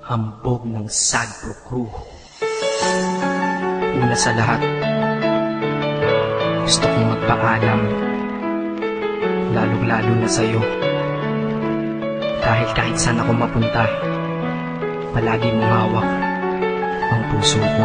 Hambog ng Sagpro Crew. Una sa lahat, gusto kong magpaalam, lalong-lalo na sa'yo. Dahil kahit saan ako mapunta, palagi mong hawak ang puso ko.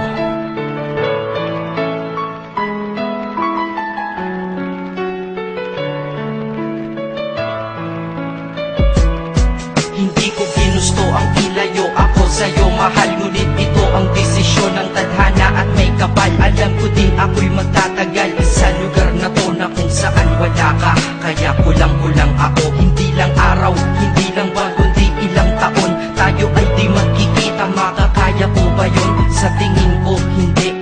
Hindi ko ginusto ang ilayo ako sa'yo, mahal. Ngunit ito ang desisyon ng tadhana at may kapal. Alam ko din ako'y magtatagal sa lugar na to na kung saan wala ka. Kaya kulang-kulang ako, hindi lang araw, hindi lang buwan, kundi ilang taon. Tayo ay di magkikita, makakaya ko ba yun? Sa tingin ko hindi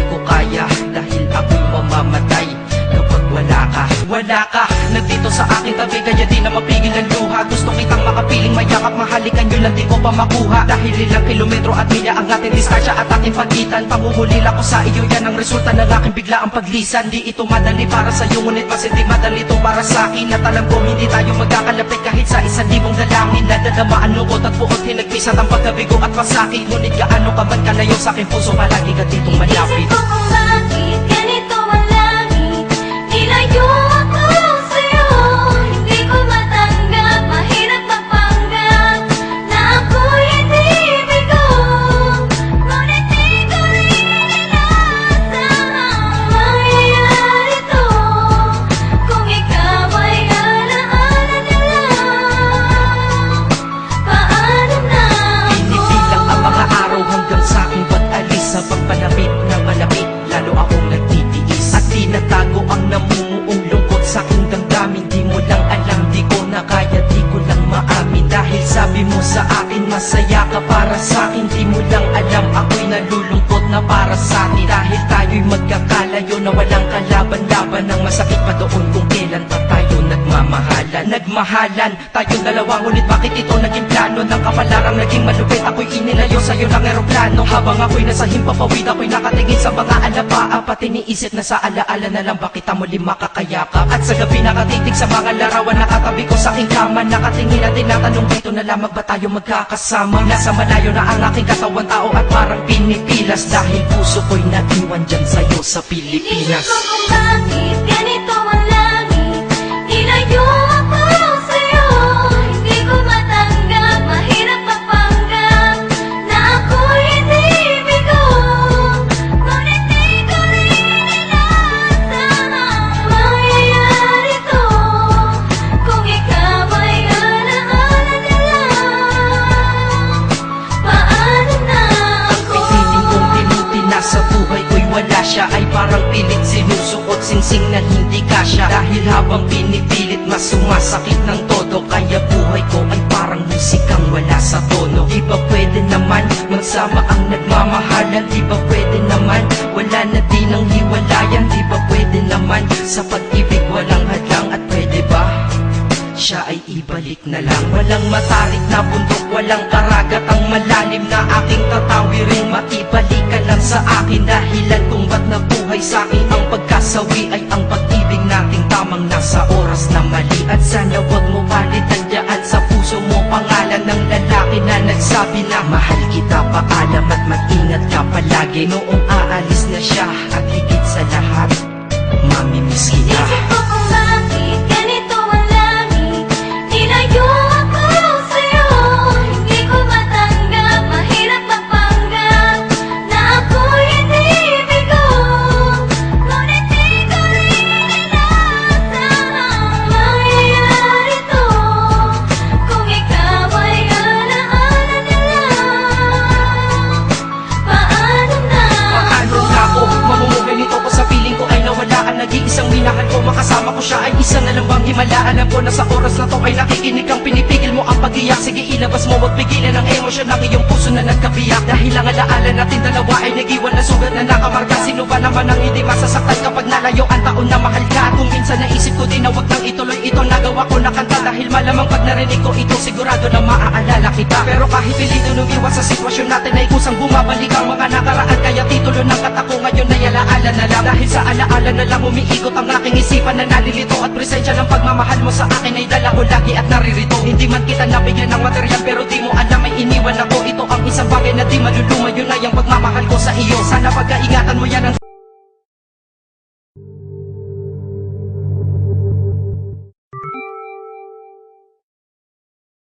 ko kaya. Dahil ako'y mamamatay kapag wala ka. Wala ka, nandito sa aking tabi, kaya di na mapigil ang luha. Gusto kitang makapiling, mayakap, mahalikan yun lang di ko pa makuha. Dahil ilang kilometro at milya ang ating distansya at ating pagitan. Panguhulila ko sa iyo, yan ang resulta ng aking biglaang paglisan. Di ito madali para sa'yo, ngunit mas hindi madali ito para sa'kin. At alam ko hindi tayo magkakalapit kahit sa 1,000 dalangin. Nadadamaan lungkot at puot, hinagpisat ang pagkabigo at pasakit. Ngunit gaano ka man kalayo sa aking puso, palagi ka ditong malapit. Isip ko kung bakit ganito ang langit, nilayo ako sa'yo. Hindi ko matanggap, mahirap magpanggap na ako'y hindi bigo. Ngunit di ko rin inaasahang mangyayari to. Kung ikaw ay alaala na lang, paano na ako? Pinipilang ang mga araw hanggang sa aking pag-alis. Sa pagpalapit na malapit, lalo akong nagtitiis. At tinatago ang namumuong lungkot sa aking damdamin. Di mo lang alam, di ko na kaya, di ko lang maamin. Dahil sabi mo sa akin, masaya ka para sa akin. Di mo lang alam, ako'y nalulungkot na para sa atin. Dahil tayo'y magkakalayo na walang kalaban-laban. Ang masakit pa doon kung kailan pa tayo nagmamahalan. Nagmahalan, tayong dalawa, ngunit bakit ito naging plano? Ng kapalarang naging malupit, ako'y inilayo sa'yo ng eroplano. Habang ako'y nasa himpapawid, ako'y nakatingin sa mga alapaa. Pati niisip na sa alaala na lang, bakit muli makakayakap? At sa gabi nakatitig sa mga larawan, nakatabi ko sa aking kama. Nakatingin at tinatanong, dito na lamang ba tayo magkakasama? Nasa malayo na ang aking katawan, tao at parang pinipilas. Dahil puso ko'y naiwan dyan sa'yo sa Pilipinas. Inisip ko kung bakit ganito ang langit, nilayo ako sa'yo. Hindi ko matanggap, mahirap magpanggap na ako'y hindi bigo. Ngunit di ko rin inaasahang mangyayari to. Kung ikaw ay alaala na lang, paano na ako? Pipiling kong pinuti na sa buhay ko'y wala siya. Ay parang pilit sinusuot, singsing na hindi kasya. Dahil habang pinipilit, mas sumasakit ng todo. Kaya buhay ko ay parang musikang wala sa tono. Di ba pwede naman magsama ang nagmamahalan? Di ba pwede naman wala na din ang hiwalayan? Di ba pwede naman sa pag-ibig walang hadlang? At pwede ba siya ay ibalik na lang? Walang matarik na bundok, walang karagat ang malalim na aking tatawirin. Maibalik ka lang sa akin, dahilan kung ba't nabuhay sa akin ang pagkasawi ay ang pag-ibig nating tamang nasa oras na mali. At sana wag mo palitan dyan sa puso mo pangalan ng lalaki na nagsabi na mahal kita, paalam at mag-ingat ka palagi. Noong aalis na siya at higit sa lahat, mamimiss kita. Isip ko kung bakit ganito ang langit, nilayo ako sa'yo. Hindi ko matanggap, mahirap magpanggap na ako'y hindi bigo. Ngunit di ko rin inaasahang mangyayari to. Kung ikaw ay alaala na lang, paano na Paano na ako mamumuhay nito ko sa piling ko ay nawalaan? Nag-iisang minahal ko, makasama ko siya ay isa na lang bang himala? Alam ko na sa oras na to ay nakikinig kang pinipigil mo ang pag-iyak. Sige ilabas mo, wag pigilan ang emosyon ng iyong puso na nagkabiyak. Dahil ang alaala natin dalawa ay nag-iwan na sugat na nakamarka. Sino ba naman ang hindi masasaktan kapag nalayo ang taon na mahal ka? Kung minsan naisip ko din na wag nang ituloy ito, nagawa ko na kanta. Dahil malamang pag narinig ko ito, sigurado na maaalala kita. Pero kahit pilito nung iwas sa sitwasyon natin ay kusang bumabalik ang mga nakaraan. Kaya titulo ng kata ko ngayon ay alaala na lang. Dahil sa alaala na lang umiikot ang aking isipan na nalilito. At presensya ng pagmamahal mo sa akin ay dala ko lagi at naririto. Hindi man kita nabigyan ng material, pero di mo alam ay iniwan ako. Ito bagay na di maluluma, yun ay ang pagmamahal ko sa iyo. Sana pagkaingatan mo yan ang